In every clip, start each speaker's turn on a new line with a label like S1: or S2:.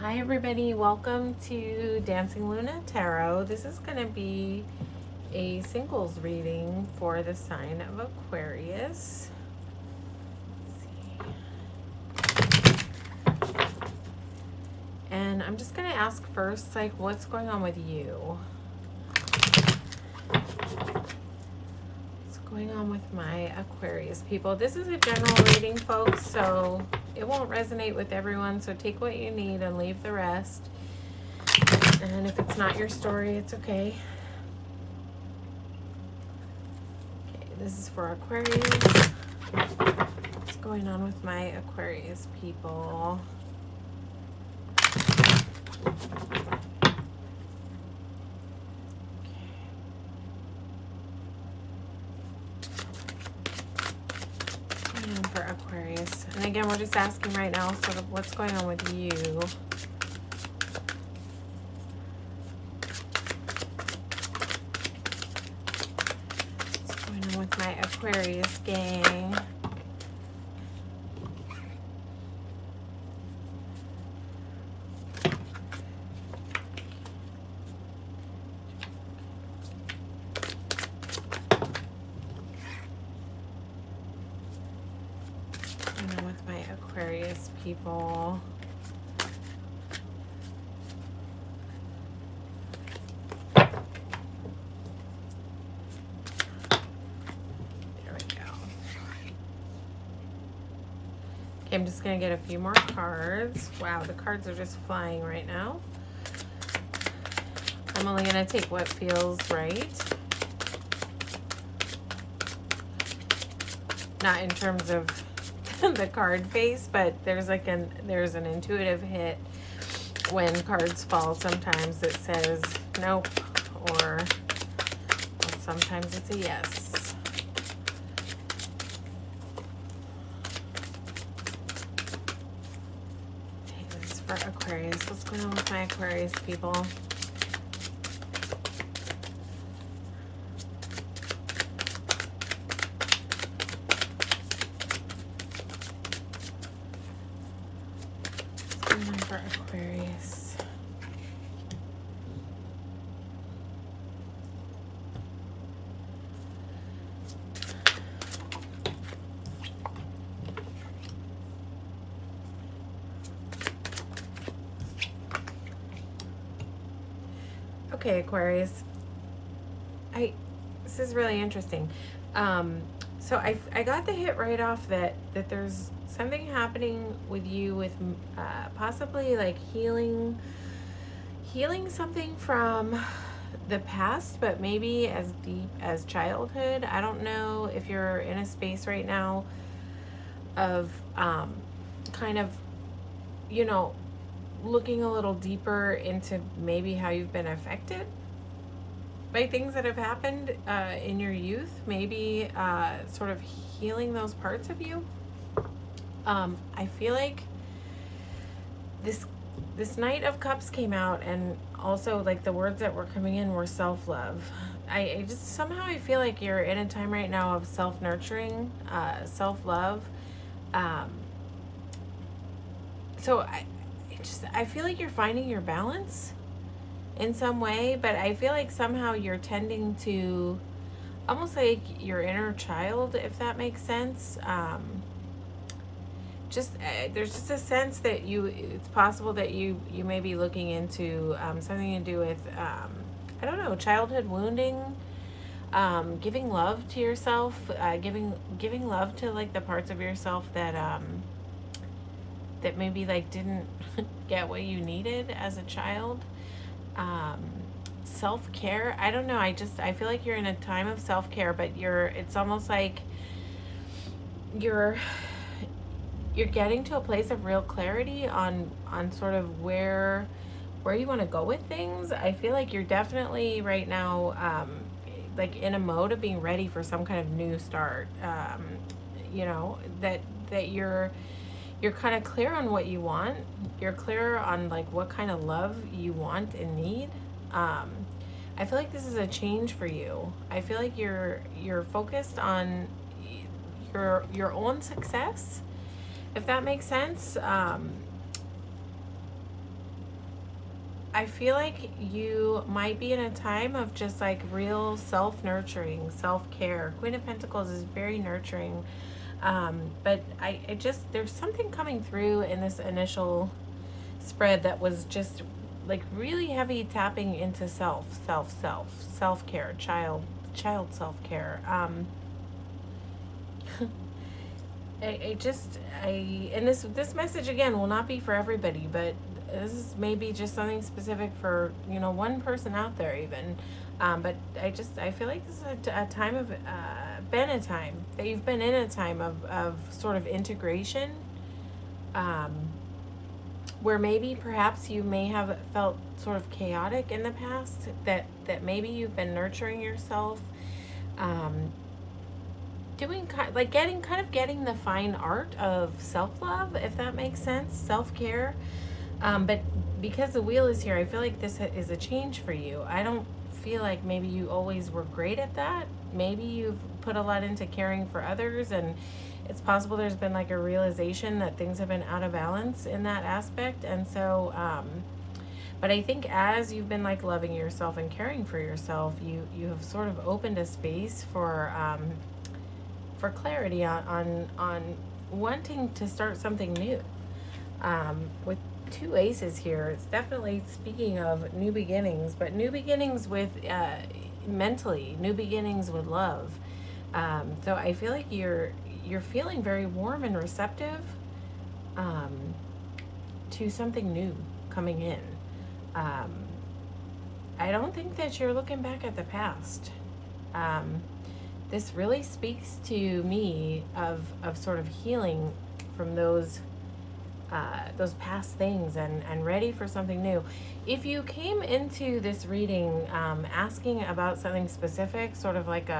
S1: Hi everybody, welcome to Dancingluna Tarot. This is going to be a singles reading for the sign of Aquarius. And I'm just going to ask first, like, what's going on with you? What's going on with my Aquarius people? This is a general reading, folks, so it won't resonate with everyone, so take what you need and leave the rest. And if it's not your story, it's okay. Okay, this is for Aquarius. What's going on with my Aquarius people? And for Aquarius. And again, we're just asking right now sort of what's going on with you. What's going on with my Aquarius gang? With my Aquarius people. There we go. Okay, I'm just going to get a few more cards. Wow, the cards are just flying right now. I'm only going to take what feels right. Not in terms of the card face, but there's an intuitive hit when cards fall sometimes that says nope, or sometimes it's a yes. Okay, this is for Aquarius. What's going on with my Aquarius people? For Aquarius. Okay, Aquarius. This is really interesting. So I got the hit right off that there's something happening with you with possibly like healing something from the past, but maybe as deep as childhood. I don't know if you're in a space right now of kind of, you know, looking a little deeper into maybe how you've been affected by things that have happened in your youth, maybe sort of healing those parts of you. I feel like this Knight of Cups came out, and also like the words that were coming in were self-love. I just somehow I feel like you're in a time right now of self-nurturing, self-love. So I feel like you're finding your balance in some way, but I feel like somehow you're tending to almost like your inner child, if that makes sense. There's just a sense that it's possible that you may be looking into something to do with I don't know, childhood wounding, giving love to yourself, giving love to like the parts of yourself that that maybe like didn't get what you needed as a child. Self-care, I don't know, I feel like you're in a time of self-care, but it's almost like you're getting to a place of real clarity on sort of where you want to go with things. I feel like you're definitely right now like in a mode of being ready for some kind of new start. You know, that you're kind of clear on what you want. You're clear on like what kind of love you want and need. I feel like this is a change for you. I feel like you're focused on your own success, if that makes sense. I feel like you might be in a time of just like real self-nurturing, self-care. Queen of Pentacles is very nurturing. But I just, there's something coming through in this initial spread that was just like really heavy tapping into self-care, child self-care. And this message again will not be for everybody, but this is maybe just something specific for, you know, one person out there even. But I feel like this is a time of, been a time that you've been in a time of sort of integration, where maybe perhaps you may have felt sort of chaotic in the past, that maybe you've been nurturing yourself, doing getting the fine art of self-love, if that makes sense, self-care. But because the wheel is here, I feel like this is a change for you. I don't feel like maybe you always were great at that. Maybe you've put a lot into caring for others, and it's possible there's been like a realization that things have been out of balance in that aspect. And so, but I think as you've been like loving yourself and caring for yourself, you have sort of opened a space for clarity on wanting to start something new. With two aces here, it's definitely speaking of new beginnings, but new beginnings with mentally, new beginnings with love. So I feel like you're feeling very warm and receptive to something new coming in. I don't think that you're looking back at the past. This really speaks to me of sort of healing from those past things and ready for something new. If you came into this reading asking about something specific, sort of like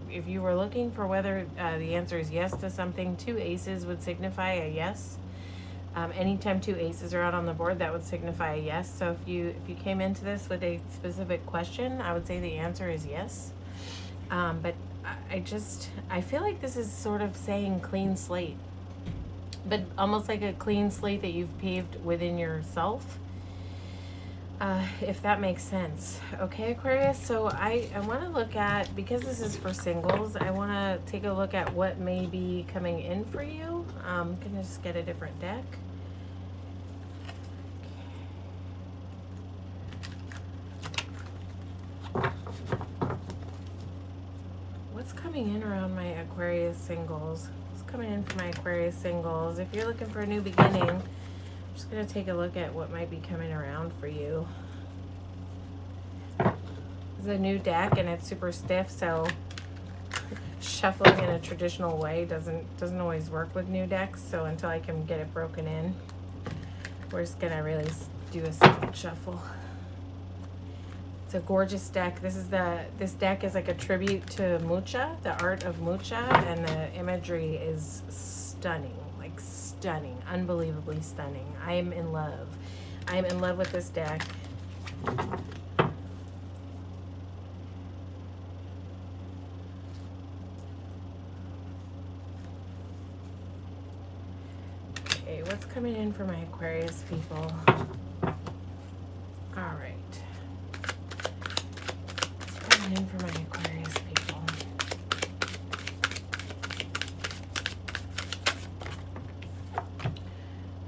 S1: if you were looking for whether the answer is yes to something, two aces would signify a yes. Anytime two aces are out on the board, that would signify a yes. So if you came into this with a specific question, I would say the answer is yes. But I feel like this is sort of saying clean slate, but almost like a clean slate that you've paved within yourself, if that makes sense. Okay, Aquarius, so I want to look at, because this is for singles, I want to take a look at what may be coming in for you. Can I just get a different deck? What's coming in around my Aquarius singles? Coming in for my Aquarius singles. If you're looking for a new beginning, I'm just going to take a look at what might be coming around for you. This is a new deck and it's super stiff, so shuffling in a traditional way doesn't always work with new decks. So until I can get it broken in, we're just going to really do a simple shuffle. It's a gorgeous deck. This deck is like a tribute to Mucha, the art of Mucha, and the imagery is stunning, like stunning, unbelievably stunning. I am in love. I am in love with this deck. Okay, what's coming in for my Aquarius people? All right. In for my Aquarius people.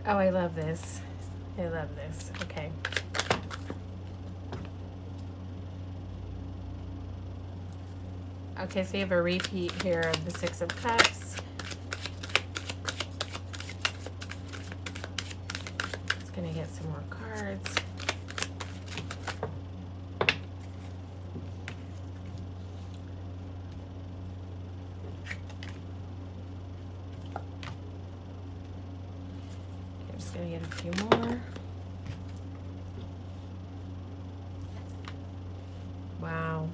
S1: Oh, I love this. I love this. Okay. Okay, so you have a repeat here of the Six of Cups. Just gonna get some more cards. Gonna get a few more. Wow.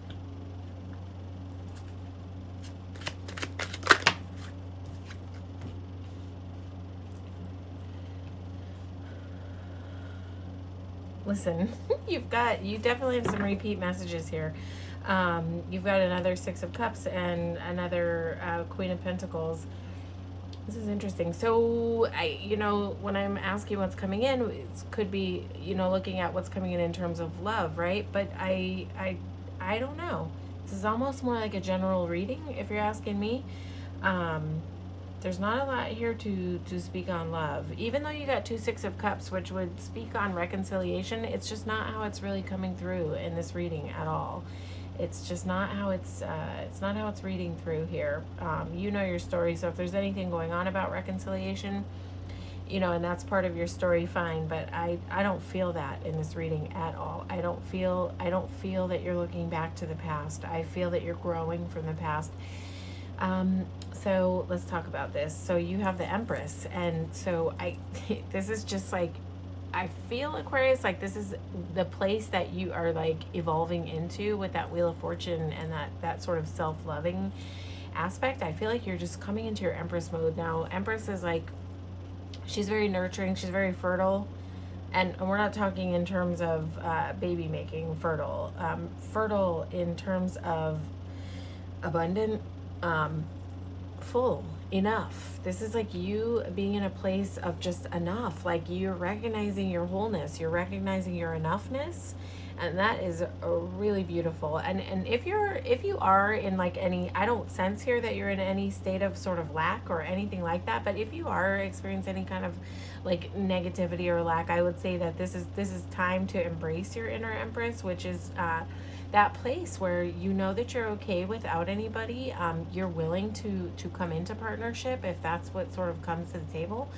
S1: Listen, you definitely have some repeat messages here. You've got another Six of Cups and another Queen of Pentacles. This is interesting. So when I'm asking what's coming in, it could be, looking at what's coming in terms of love, right? But I don't know. This is almost more like a general reading, if you're asking me. Um, there's not a lot here to speak on love. Even though you got two Six of Cups, which would speak on reconciliation, it's just not how it's really coming through in this reading at all. It's just not how it's not how it's reading through here. You know your story, so if there's anything going on about reconciliation, and that's part of your story, fine. But I don't feel that in this reading at all. I don't feel that you're looking back to the past. I feel that you're growing from the past. So let's talk about this. So you have the Empress, and so this is just like, I feel, Aquarius, like this is the place that you are like evolving into with that Wheel of Fortune and that sort of self-loving aspect. I feel like you're just coming into your Empress mode now. Empress is like, she's very nurturing, she's very fertile, and we're not talking in terms of baby making fertile, fertile in terms of abundant, full, enough. This is like you being in a place of just enough, like you're recognizing your wholeness, you're recognizing your enoughness, and that is really beautiful. And if you are in like any, I don't sense here that you're in any state of sort of lack or anything like that, but if you are experiencing any kind of like negativity or lack, I would say that this is time to embrace your inner Empress, which is that place where you know that you're okay without anybody. You're willing to come into partnership if that's what sort of comes to the table.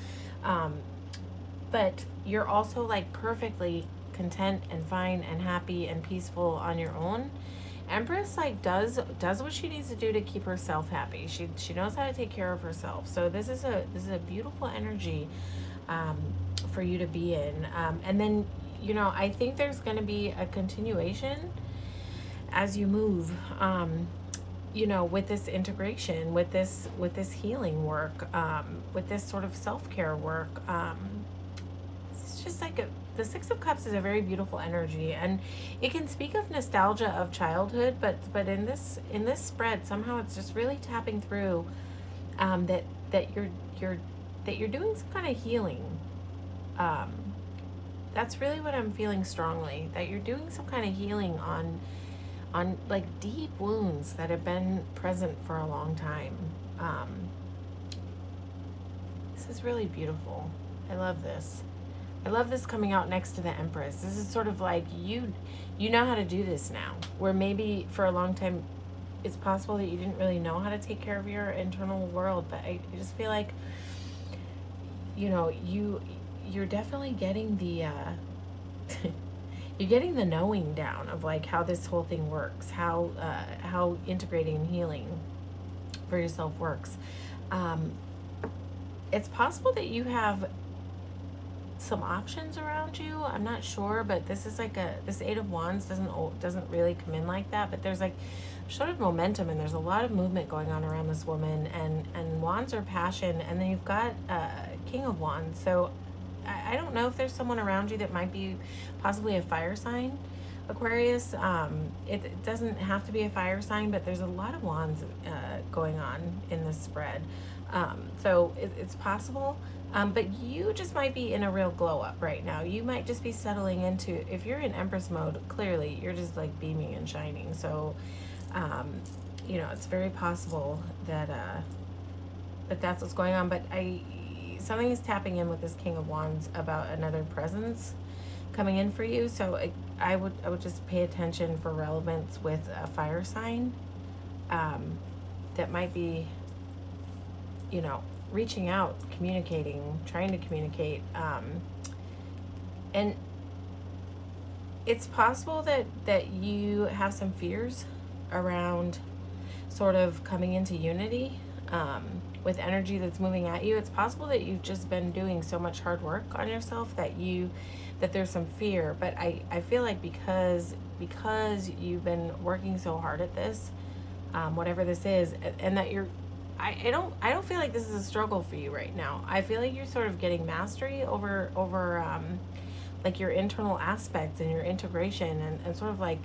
S1: But you're also like perfectly content and fine and happy and peaceful on your own. Empress like does what she needs to do to keep herself happy. She knows how to take care of herself. So this is a beautiful energy for you to be in. And then I think there's going to be a continuation as you move, with this integration, with this healing work, with this sort of self-care work. It's just like the Six of Cups is a very beautiful energy, and it can speak of nostalgia of childhood, but in this spread, somehow it's just really tapping through that you're doing some kind of healing. That's really what I'm feeling strongly, that you're doing some kind of healing on like deep wounds that have been present for a long time. This is really beautiful. I love this. I love this coming out next to the Empress. This is sort of like you know how to do this now, where maybe for a long time it's possible that you didn't really know how to take care of your internal world, but I just feel like you're definitely getting the you're getting the knowing down of like how this whole thing works, how integrating and healing for yourself works. It's possible that you have some options around you. I'm not sure, but this is like this Eight of Wands doesn't really come in like that, but there's like sort of momentum, and there's a lot of movement going on around this woman, and wands are passion, and then you've got King of Wands. So I don't know if there's someone around you that might be possibly a fire sign, Aquarius. It doesn't have to be a fire sign, but there's a lot of wands going on in this spread. So it's possible. But you just might be in a real glow up right now. You might just be settling into, if you're in Empress mode, clearly you're just like beaming and shining. So, it's very possible that that's what's going on. But something is tapping in with this King of Wands about another presence coming in for you. So I would just pay attention for relevance with a fire sign that might be, reaching out, communicating, trying to communicate. And it's possible that you have some fears around sort of coming into unity with energy that's moving at you. It's possible that you've just been doing so much hard work on yourself that there's some fear. But I feel like because you've been working so hard at this, whatever this is, and that I don't feel like this is a struggle for you right now. I feel like you're sort of getting mastery over like your internal aspects and your integration, and sort of like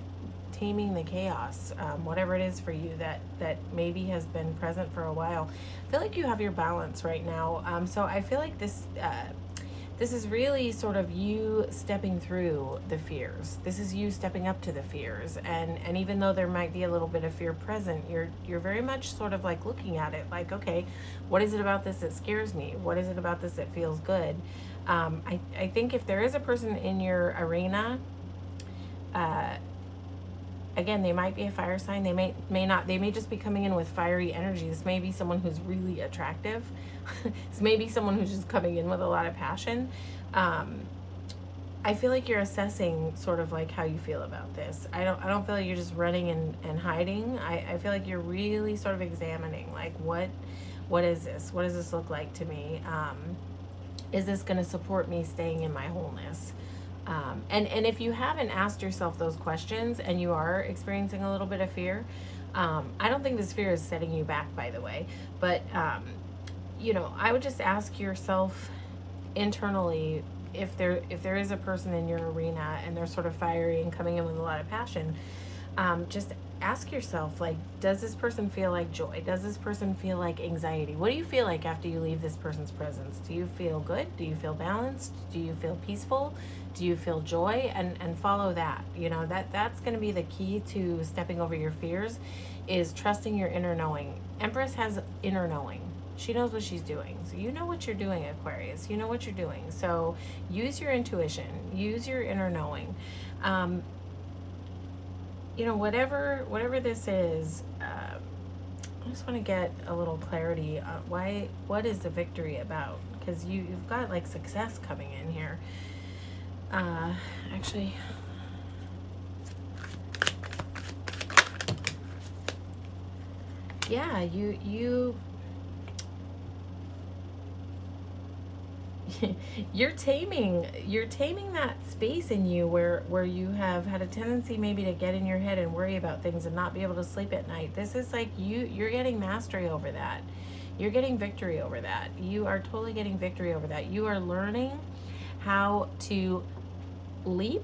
S1: taming the chaos, whatever it is for you that maybe has been present for a while. I feel like you have your balance right now. So I feel like this is really sort of you stepping through the fears. This is you stepping up to the fears. And even though there might be a little bit of fear present, you're very much sort of like looking at it like, okay, what is it about this that scares me? What is it about this that feels good? I think if there is a person in your arena, again, they might be a fire sign. They may not. They may just be coming in with fiery energy. This may be someone who's really attractive. This may be someone who's just coming in with a lot of passion. I feel like you're assessing sort of like how you feel about this. I don't feel like you're just running and hiding. I feel like you're really sort of examining like what is this? What does this look like to me? Is this going to support me staying in my wholeness? And if you haven't asked yourself those questions and you are experiencing a little bit of fear, I don't think this fear is setting you back, by the way, but, I would just ask yourself internally, if there is a person in your arena and they're sort of fiery and coming in with a lot of passion, just ask yourself, like, does this person feel like joy? Does this person feel like anxiety? What do you feel like after you leave this person's presence? Do you feel good? Do you feel balanced? Do you feel peaceful? Do you feel joy? And follow that. That's going to be the key to stepping over your fears, is trusting your inner knowing. Empress has inner knowing. She knows what she's doing. So you know what you're doing, Aquarius. You know what you're doing. So use your intuition. Use your inner knowing. Whatever this is, I just want to get a little clarity on what is the victory about? Because you've got like success coming in here. Actually, yeah, you're taming that space in you where you have had a tendency maybe to get in your head and worry about things and not be able to sleep at night. This is like you're getting mastery over that. You're getting victory over that. You are totally getting victory over that. You are learning how to leap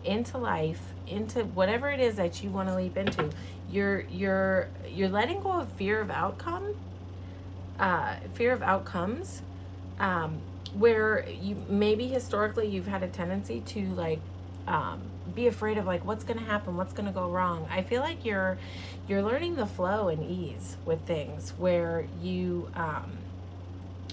S1: into life, into whatever it is that you want to leap into. You're letting go of fear of outcomes, where you maybe historically you've had a tendency to like be afraid of like what's going to happen, what's going to go wrong. I feel like you're learning the flow and ease with things, where you're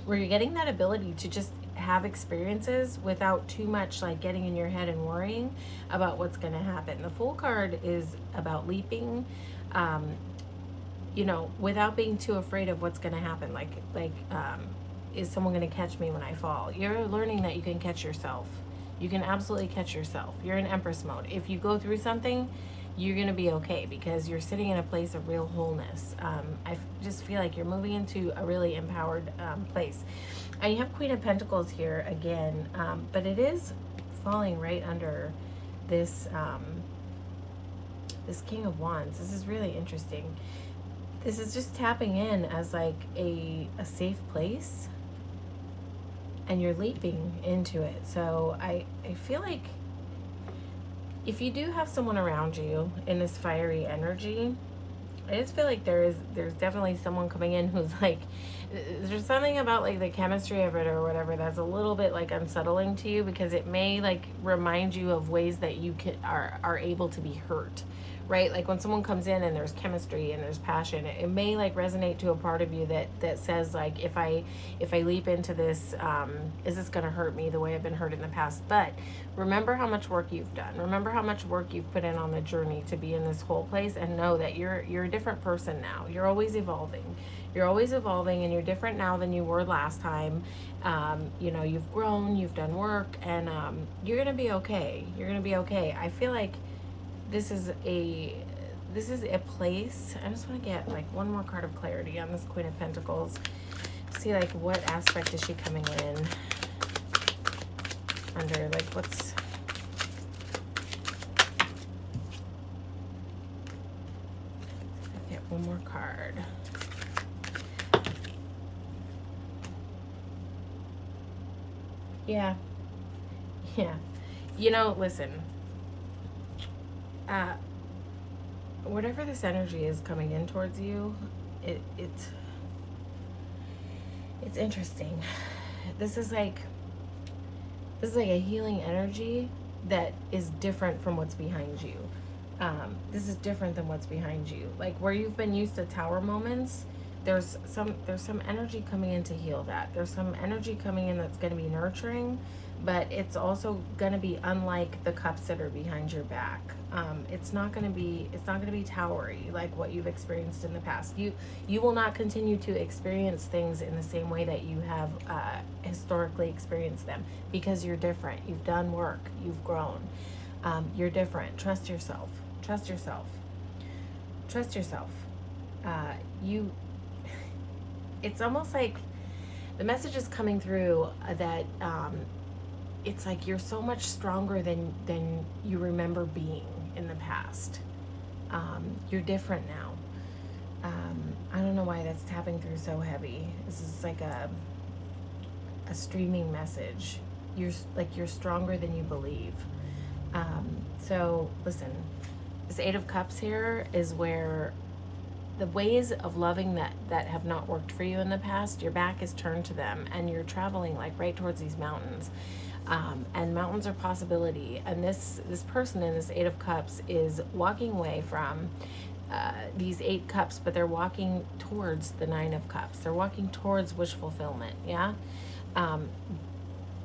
S1: getting that ability to just have experiences without too much like getting in your head and worrying about what's going to happen. The Fool card is about leaping, without being too afraid of what's going to happen. Is someone going to catch me when I fall? You're learning that you can catch yourself. You can absolutely catch yourself. You're in Empress mode. If you go through something, you're going to be okay because you're sitting in a place of real wholeness. I just feel like you're moving into a really empowered place. And you have Queen of Pentacles here again, but it is falling right under this this King of Wands. This is really interesting. This is just tapping in as like a safe place, and you're leaping into it. So I feel like if you do have someone around you in this fiery energy, I just feel like there's definitely someone coming in who's like, there's something about like the chemistry of it or whatever that's a little bit like unsettling to you, because it may like remind you of ways that you are able to be hurt, right? Like when someone comes in and there's chemistry and there's passion, it may like resonate to a part of you that says like, if I leap into this, is this going to hurt me the way I've been hurt in the past? But remember how much work you've done. Remember how much work you've put in on the journey to be in this whole place, and know that you're a different person now. You're always evolving. You're always evolving, and you're different now than you were last time. You've grown, you've done work, and you're going to be okay. You're going to be okay. I feel like this is a place. I just want to get like one more card of clarity on this Queen of Pentacles. See like what aspect is she coming in under, like what's get one more card. Yeah. Listen. whatever this energy is coming in towards you, it's interesting. This is like a healing energy that is different from what's behind you. This is different than what's behind you. Like where you've been used to tower moments, there's some energy coming in to heal that. There's some energy coming in that's going to be nurturing, but it's also going to be unlike the cups that are behind your back. It's not going to be towery like what you've experienced in the past. You will not continue to experience things in the same way that you have historically experienced them, because you're different. You've done work. You've grown. You're different. Trust yourself. Trust yourself. Trust yourself. It's almost like the message is coming through that it's like you're so much stronger than you remember being in the past. You're different now. I don't know why that's tapping through so heavy. This is like a streaming message. You're stronger than you believe. So listen, this Eight of Cups here is where the ways of loving that have not worked for you in the past, your back is turned to them, and you're traveling like right towards these mountains. And mountains are possibility. And this person in this Eight of Cups is walking away from these 8 cups, but they're walking towards the 9 of Cups. They're walking towards wish fulfillment. Yeah.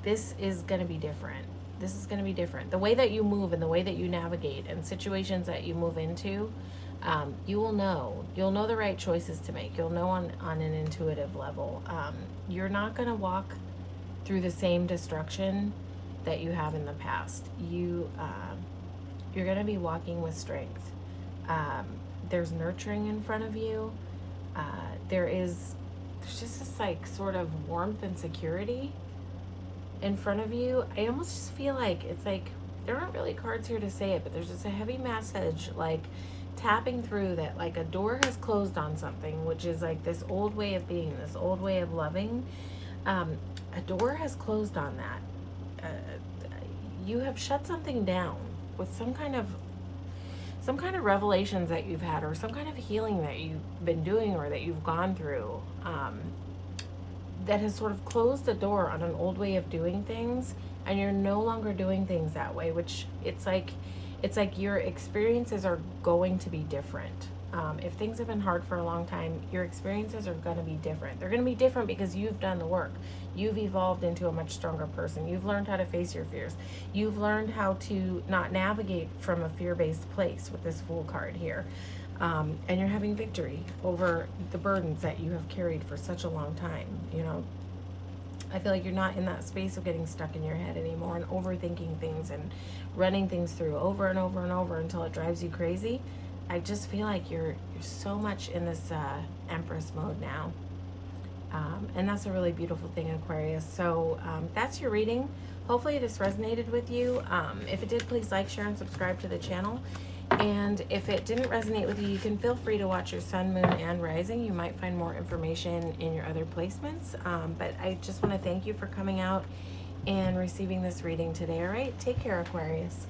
S1: This is going to be different. This is going to be different. The way that you move and the way that you navigate and situations that you move into, you will know. You'll know the right choices to make. You'll know on an intuitive level. You're not going to walk through the same destruction that you have in the past. You're going to be walking with strength. There's nurturing in front of you. There's just this like sort of warmth and security in front of you. I almost just feel like it's like there aren't really cards here to say it, but there's just a heavy message like tapping through that like a door has closed on something, which is like this old way of being, this old way of loving. A door has closed on that. You have shut something down with some kind of revelations that you've had, or some kind of healing that you've been doing or that you've gone through, that has sort of closed the door on an old way of doing things, and you're no longer doing things that way, which it's like your experiences are going to be different. If things have been hard for a long time, your experiences are going to be different. They're going to be different because you've done the work. You've evolved into a much stronger person. You've learned how to face your fears. You've learned how to not navigate from a fear-based place with this Fool card here. And you're having victory over the burdens that you have carried for such a long time. You know, I feel like you're not in that space of getting stuck in your head anymore and overthinking things and running things through over and over and over until it drives you crazy. I just feel like you're so much in this Empress mode now. And that's a really beautiful thing, Aquarius. So that's your reading. Hopefully this resonated with you. If it did, please like, share, and subscribe to the channel. And if it didn't resonate with you, you can feel free to watch your sun, moon, and rising. You might find more information in your other placements. But I just want to thank you for coming out and receiving this reading today. All right, take care, Aquarius.